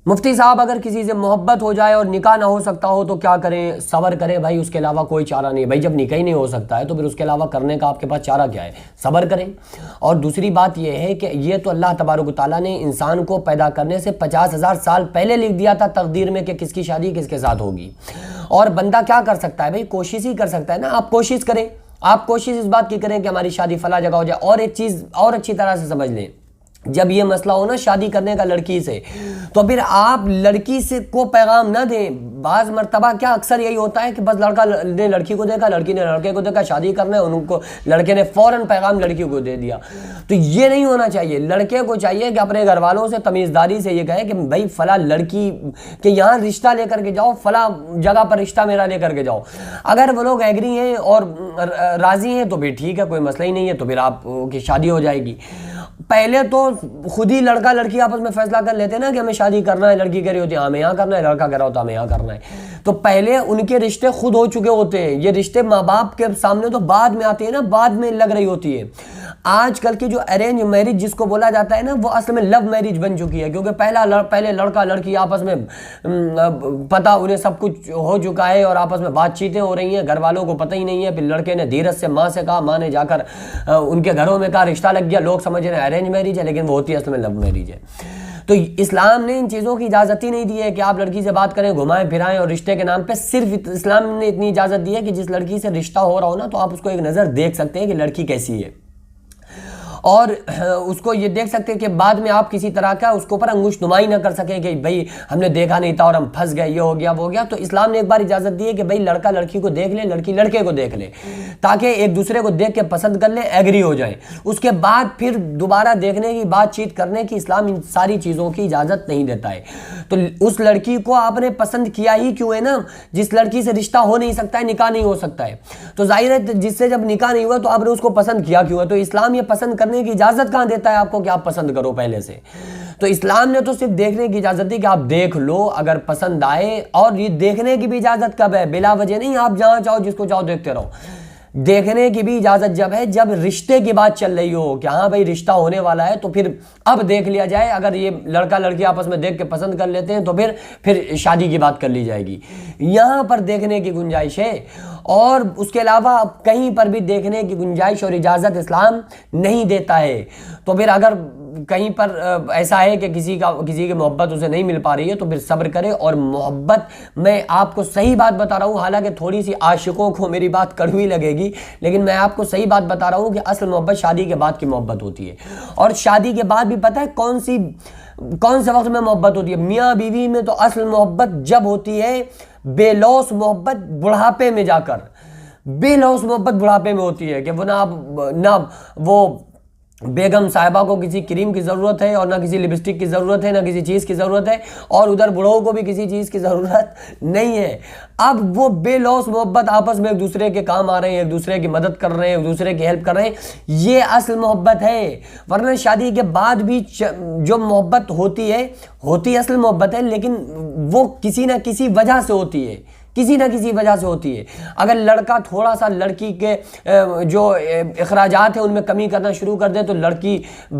مفتی صاحب اگر کسی سے محبت ہو جائے اور نکاح نہ ہو سکتا ہو تو کیا کریں؟ صبر کریں بھائی، اس کے علاوہ کوئی چارہ نہیں ہے بھائی۔ جب نکاح ہی نہیں ہو سکتا ہے تو پھر اس کے علاوہ کرنے کا آپ کے پاس چارہ کیا ہے؟ صبر کریں۔ اور دوسری بات یہ ہے کہ یہ تو اللہ تبارک و تعالیٰ نے انسان کو پیدا کرنے سے 50,000 سال پہلے لکھ دیا تھا تقدیر میں کہ کس کی شادی کس کے ساتھ ہوگی، اور بندہ کیا کر سکتا ہے بھائی؟ کوشش ہی کر سکتا ہے نا۔ آپ کوشش کریں، آپ کوشش اس بات کی کریں کہ ہماری شادی فلاں جگہ ہو جائے۔ اور ایک چیز اور اچھی طرح سے سمجھ لیں، جب یہ مسئلہ ہو نا شادی کرنے کا لڑکی سے، تو پھر آپ لڑکی سے کو پیغام نہ دیں۔ بعض مرتبہ کیا اکثر یہی ہوتا ہے کہ بس لڑکا نے لڑکی کو دیکھا، لڑکی نے لڑکے کو دیکھا، شادی کرنا ہے، ان کو لڑکے نے فوراً پیغام لڑکی کو دے دیا۔ تو یہ نہیں ہونا چاہیے۔ لڑکے کو چاہیے کہ اپنے گھر والوں سے تمیزداری سے یہ کہے کہ بھائی فلاں لڑکی کہ یہاں رشتہ لے کر کے جاؤ، فلاں جگہ پر رشتہ میرا لے کر کے جاؤ۔ اگر وہ لوگ ایگری ہیں اور راضی ہیں تو پھر ٹھیک ہے، کوئی مسئلہ ہی نہیں ہے، تو پھر آپ کی شادی ہو جائے گی۔ پہلے تو خود ہی لڑکا لڑکی آپس میں فیصلہ کر لیتے نا کہ ہمیں شادی کرنا ہے، لڑکی کہہ رہی ہوتی ہے ہمیں یہاں کرنا ہے، لڑکا کہہ رہا ہوتا ہے ہمیں یہاں کرنا ہے۔ تو پہلے ان کے رشتے خود ہو چکے ہوتے ہیں۔ یہ رشتے ماں باپ کے سامنے تو بعد میں آتے ہیں نا، بعد میں لگ رہی ہوتی ہے۔ آج کل کی جو ارینج میرج جس کو بولا جاتا ہے نا، وہ اصل میں لو میرج بن چکی ہے، کیونکہ پہلے لڑکا لڑکی آپس میں پتہ انہیں سب کچھ ہو چکا ہے اور آپس میں بات چیتیں ہو رہی ہیں، گھر والوں کو پتہ ہی نہیں ہے۔ پھر لڑکے نے دھیرج سے ماں سے کہا، ماں نے جا کر ان کے گھروں میں کہا، رشتہ لگ گیا۔ لوگ سمجھ رہے ہیں ارینج میرج ہے، لیکن وہ ہوتی ہے اصل میں لو میرج ہے۔ تو اسلام نے ان چیزوں کی اجازت ہی نہیں دی ہے کہ آپ لڑکی سے بات کریں، گھمائیں پھرائیں اور رشتے کے نام پہ۔ صرف اسلام نے اتنی اجازت دی ہے کہ جس لڑکی سے رشتہ ہو رہا ہو نا، تو آپ اس کو ایک نظر دیکھ سکتے ہیں کہ لڑکی کیسی ہے، اور اس کو یہ دیکھ سکتے ہیں کہ بعد میں آپ کسی طرح کا اس کے اوپر انگشت نمائی نہ کر سکیں کہ بھائی ہم نے دیکھا نہیں تھا اور ہم پھنس گئے، یہ ہو گیا وہ ہو گیا۔ تو اسلام نے ایک بار اجازت دی ہے کہ بھائی لڑکا لڑکی کو دیکھ لے، لڑکی لڑکے کو دیکھ لے، تاکہ ایک دوسرے کو دیکھ کے پسند کر لیں، ایگری ہو جائیں۔ اس کے بعد پھر دوبارہ دیکھنے کی، بات چیت کرنے کی اسلام ان ساری چیزوں کی اجازت نہیں دیتا ہے۔ تو اس لڑکی کو آپ نے پسند کیا ہی کیوں ہے نا؟ جس لڑکی سے رشتہ ہو نہیں سکتا ہے، نکاح نہیں ہو سکتا ہے، تو ظاہر ہے جس سے جب نکاح نہیں ہوا تو آپ نے اس کو پسند کیا کیوں ہے؟ تو اسلام یہ پسند کرنے کی اجازت کہاں دیتا ہے آپ کو کہ آپ پسند کرو پہلے سے؟ تو اسلام نے تو صرف دیکھنے کی اجازت دی کہ آپ دیکھ لو، اگر پسند آئے۔ اور یہ دیکھنے کی بھی اجازت کب ہے؟ بلا وجہ نہیں، آپ جہاں چاہو جس کو چاہو دیکھتے رہو۔ دیکھنے کی بھی اجازت جب ہے جب رشتے کی بات چل رہی ہو کہ ہاں بھائی رشتہ ہونے والا ہے، تو پھر اب دیکھ لیا جائے۔ اگر یہ لڑکا لڑکی آپس میں دیکھ کے پسند کر لیتے ہیں تو پھر شادی کی بات کر لی جائے گی۔ یہاں پر دیکھنے کی گنجائش ہے، اور اس کے علاوہ کہیں پر بھی دیکھنے کی گنجائش اور اجازت اسلام نہیں دیتا ہے۔ تو پھر اگر کہیں پر ایسا ہے کہ کسی کی محبت اسے نہیں مل پا رہی ہے تو پھر صبر کرے۔ اور محبت، میں آپ کو صحیح بات بتا رہا ہوں، حالانکہ تھوڑی سی عاشقوں کو میری بات کڑوی لگے گی، لیکن میں آپ کو صحیح بات بتا رہا ہوں کہ اصل محبت شادی کے بعد کی محبت ہوتی ہے۔ اور شادی کے بعد بھی پتہ ہے کون سے وقت میں محبت ہوتی ہے؟ میاں بیوی میں تو اصل محبت جب ہوتی ہے بے لوث محبت، بڑھاپے میں جا کر بے لوث محبت بڑھاپے میں ہوتی ہے، کہ وہ نہ وہ بیگم صاحبہ کو کسی کریم کی ضرورت ہے اور نہ کسی لپسٹک کی ضرورت ہے، نہ کسی چیز کی ضرورت ہے، اور ادھر بڑھوں کو بھی کسی چیز کی ضرورت نہیں ہے۔ اب وہ بے لوث محبت، آپس میں ایک دوسرے کے کام آ رہے ہیں، ایک دوسرے کی مدد کر رہے ہیں، ایک دوسرے کی ہیلپ کر رہے ہیں، یہ اصل محبت ہے۔ ورنہ شادی کے بعد بھی جو محبت ہوتی ہے اصل محبت ہے، لیکن وہ کسی نہ کسی وجہ سے ہوتی ہے، کسی نہ کسی وجہ سے ہوتی ہے۔ اگر لڑکا تھوڑا سا لڑکی کے جو اخراجات ہیں ان میں کمی کرنا شروع کر دے تو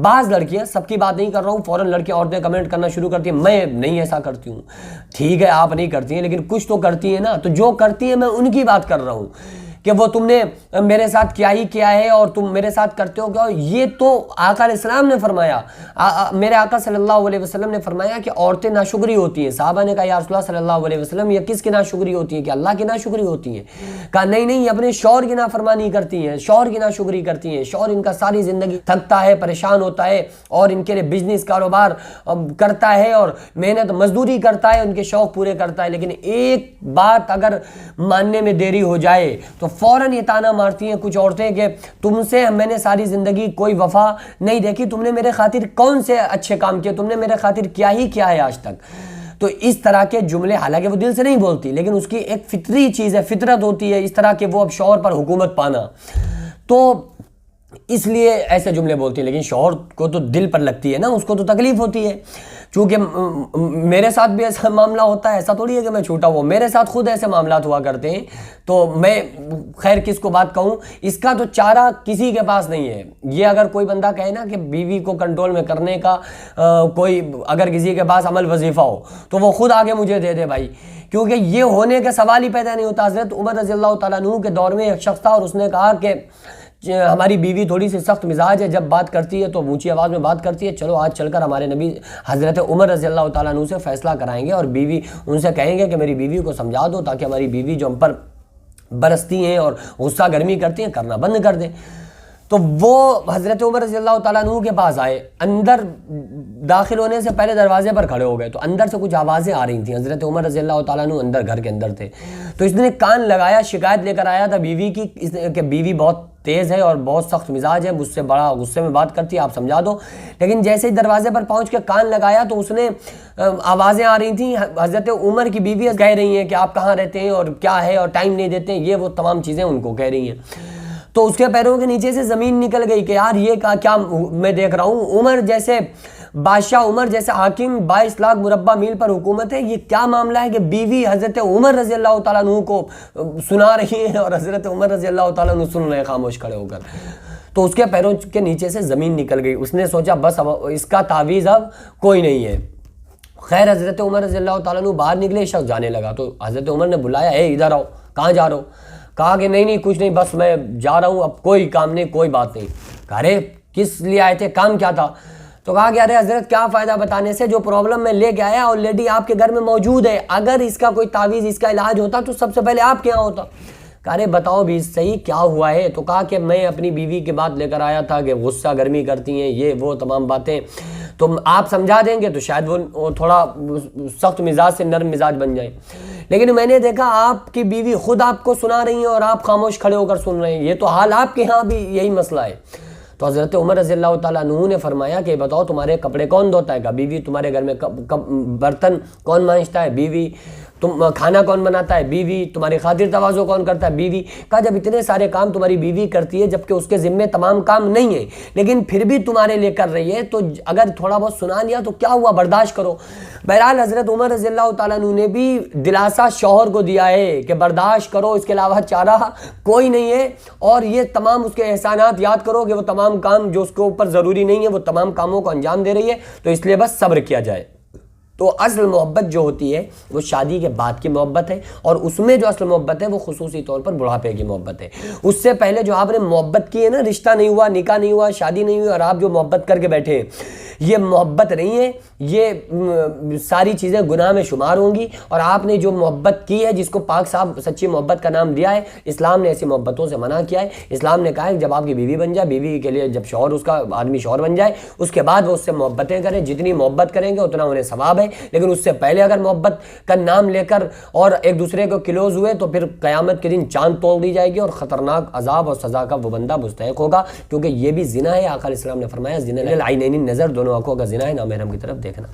بعض لڑکیاں، سب کی بات نہیں کر رہا ہوں، فوراً لڑکیاں عورتیں کمنٹ کرنا شروع کرتی ہیں میں نہیں ایسا کرتی ہوں۔ ٹھیک ہے آپ نہیں کرتی ہیں، لیکن کچھ تو کرتی ہیں نا۔ تو جو کرتی ہیں میں ان کی بات کر رہا ہوں کہ وہ تم نے میرے ساتھ کیا ہی کیا ہے اور تم میرے ساتھ کرتے ہو کیا؟ یہ تو آقا علیہ السلام نے فرمایا، میرے آقا صلی اللہ علیہ وسلم نے فرمایا کہ عورتیں ناشکری ہوتی ہیں۔ صحابہ نے کہا یا رسول اللہ صلی اللہ علیہ وسلم یہ کس کی ناشکری ہوتی ہے؟ کہ اللہ کی ناشکری ہوتی ہیں؟ کہا نہیں، اپنے شوہر کی نافرمانی کرتی ہیں، شوہر کی ناشکری کرتی ہیں۔ شوہر ان کا ساری زندگی تھکتا ہے، پریشان ہوتا ہے، اور ان کے لیے بزنس کاروبار کرتا ہے اور محنت مزدوری کرتا ہے، ان کے شوق پورے کرتا ہے، لیکن ایک بات اگر ماننے میں دیری ہو جائے تو فوراً یہ طعنہ مارتی ہیں کچھ عورتیں کہ تم سے میں نے ساری زندگی کوئی وفا نہیں دیکھی، تم نے میرے خاطر کون سے اچھے کام کیے، تم نے میرے خاطر کیا ہی کیا ہے آج تک۔ تو اس طرح کے جملے، حالانکہ وہ دل سے نہیں بولتی، لیکن اس کی ایک فطری چیز ہے، فطرت ہوتی ہے اس طرح کہ وہ اب شوہر پر حکومت پانا، تو اس لیے ایسے جملے بولتی ہیں۔ لیکن شوہر کو تو دل پر لگتی ہے نا، اس کو تو تکلیف ہوتی ہے۔ چونکہ میرے ساتھ بھی ایسا معاملہ ہوتا ہے، ایسا تھوڑی ہے کہ میں چھوٹا ہوا، میرے ساتھ خود ایسے معاملات ہوا کرتے ہیں، تو میں خیر کس کو بات کہوں، اس کا تو چارہ کسی کے پاس نہیں ہے۔ یہ اگر کوئی بندہ کہے نا کہ بیوی کو کنٹرول میں کرنے کا کوئی اگر کسی کے پاس عمل وظیفہ ہو تو وہ خود آگے مجھے دے دے بھائی، کیونکہ یہ ہونے کا سوال ہی پیدا نہیں ہوتا۔ حضرت عمر رضی اللہ تعالیٰ عنہ کے دور میں ایک شخص تھا اور اس نے کہا کہ ہماری بیوی تھوڑی سی سخت مزاج ہے، جب بات کرتی ہے تو اونچی آواز میں بات کرتی ہے، چلو آج چل کر ہمارے نبی حضرت عمر رضی اللہ تعالیٰ عنہ سے فیصلہ کرائیں گے اور بیوی ان سے کہیں گے کہ میری بیوی کو سمجھا دو تاکہ ہماری بیوی جو ہم پر برستی ہیں اور غصہ گرمی کرتی ہیں کرنا بند کر دیں۔ تو وہ حضرت عمر رضی اللہ تعالیٰ عنہ کے پاس آئے، اندر داخل ہونے سے پہلے دروازے پر کھڑے ہو گئے تو اندر سے کچھ آوازیں آ رہی تھیں، حضرت عمر رضی اللہ تعالیٰ عنہ اندر گھر کے اندر تھے، تو اس نے کان لگایا، شکایت لے کر آیا تھا بیوی کی کہ بیوی بہت تیز ہے اور بہت سخت مزاج ہے، مجھ سے بڑا غصے میں بات کرتی ہے، آپ سمجھا دو۔ لیکن جیسے ہی دروازے پر پہنچ کے کان لگایا تو اس نے آوازیں آ رہی تھیں، حضرت عمر کی بیوی کہہ رہی ہیں کہ آپ کہاں رہتے ہیں اور کیا ہے اور ٹائم نہیں دیتے ہیں، یہ وہ تمام چیزیں ان کو کہہ رہی ہیں۔ تو اس کے پیروں کے نیچے سے زمین نکل گئی کہ یار یہ کیا میں دیکھ رہا ہوں، عمر جیسے بادشاہ، عمر جیسے حاکم، 22 لاکھ مربع میل پر حکومت ہے، یہ کیا معاملہ ہے کہ بیوی حضرت عمر رضی اللہ تعالیٰ عنہ کو سنا رہی ہے اور حضرت عمر رضی اللہ تعالیٰ عنہ سن رہے ہیں خاموش کھڑے ہو کر۔ تو اس کے پیروں کے نیچے سے زمین نکل گئی، اس نے سوچا بس اب اس کا تعویذ اب کوئی نہیں ہے۔ خیر حضرت عمر رضی اللہ تعالیٰ عنہ باہر نکلے، شخص جانے لگا تو حضرت عمر نے بلایا، اے ادھر آؤ، کہاں جا رہا ہو؟ کہا کہ نہیں کچھ نہیں، بس میں جا رہا ہوں، اب کوئی کام نہیں، کوئی بات نہیں۔ کہا ارے کس لیے آئے تھے، کام کیا تھا؟ تو کہا کہ ارے حضرت کیا فائدہ بتانے سے، جو پرابلم میں لے کے آیا آلریڈی آپ کے گھر میں موجود ہے، اگر اس کا کوئی تعویذ، اس کا علاج ہوتا تو سب سے پہلے آپ کے یہاں ہوتا۔ کہا ارے بتاؤ بھی صحیح کیا ہوا ہے؟ تو کہا کہ میں اپنی بیوی کی بات لے کر آیا تھا کہ غصہ گرمی کرتی ہیں، یہ وہ تمام باتیں، تو آپ سمجھا دیں گے تو شاید وہ تھوڑا سخت مزاج سے نرم مزاج بن جائے، لیکن میں نے دیکھا آپ کی بیوی خود آپ کو سنا رہی ہیں اور آپ خاموش کھڑے ہو کر سن رہے ہیں، یہ تو حال آپ کے ہاں بھی یہی مسئلہ ہے۔ تو حضرت عمر رضی اللہ تعالیٰ عنہ نے فرمایا کہ بتاؤ تمہارے کپڑے کون دھوتا ہے؟ کہا بیوی۔ تمہارے گھر میں برتن کون مانجتا ہے؟ بیوی۔ تم کھانا کون بناتا ہے؟ بیوی۔ تمہاری خاطر تواضع کون کرتا ہے؟ بیوی۔ کہا جب اتنے سارے کام تمہاری بیوی کرتی ہے جبکہ اس کے ذمے تمام کام نہیں ہیں لیکن پھر بھی تمہارے لیے کر رہی ہے، تو اگر تھوڑا بہت سنا لیا تو کیا ہوا، برداشت کرو۔ بہرحال حضرت عمر رضی اللہ تعالیٰ عنہ نے بھی دلاسا شوہر کو دیا ہے کہ برداشت کرو، اس کے علاوہ چارہ کوئی نہیں ہے، اور یہ تمام اس کے احسانات یاد کرو کہ وہ تمام کام جو اس کے اوپر ضروری نہیں ہے وہ تمام کاموں کو انجام دے رہی ہے، تو اس لیے بس صبر کیا جائے۔ تو اصل محبت جو ہوتی ہے وہ شادی کے بعد کی محبت ہے، اور اس میں جو اصل محبت ہے وہ خصوصی طور پر بڑھاپے کی محبت ہے۔ اس سے پہلے جو آپ نے محبت کی ہے نا، رشتہ نہیں ہوا، نکاح نہیں ہوا، شادی نہیں ہوئی، اور آپ جو محبت کر کے بیٹھے ہیں، یہ محبت نہیں ہے، یہ ساری چیزیں گناہ میں شمار ہوں گی۔ اور آپ نے جو محبت کی ہے، جس کو پاک صاحب سچی محبت کا نام دیا ہے، اسلام نے ایسی محبتوں سے منع کیا ہے۔ اسلام نے کہا ہے کہ جب آپ کی بیوی بن جائے، بیوی کے لیے جب شوہر اس کا آدمی شوہر بن جائے، اس کے بعد وہ اس سے محبتیں کریں، جتنی محبت کریں گے اتنا انہیں ثواب ہے، لیکن اس سے پہلے اگر محبت کا نام لے کر اور ایک دوسرے کو کلوز ہوئے تو پھر قیامت کے دن چاند توڑ دی جائے گی اور خطرناک عذاب اور سزا کا وہ بندہ مستحق ہوگا، کیونکہ یہ بھی زنا ہے۔ آقا علیہ السلام نے فرمایا زنا العینین، نظر دونوں آنکھوں کا زنا ہے، نامحرم کی طرف دیکھنا۔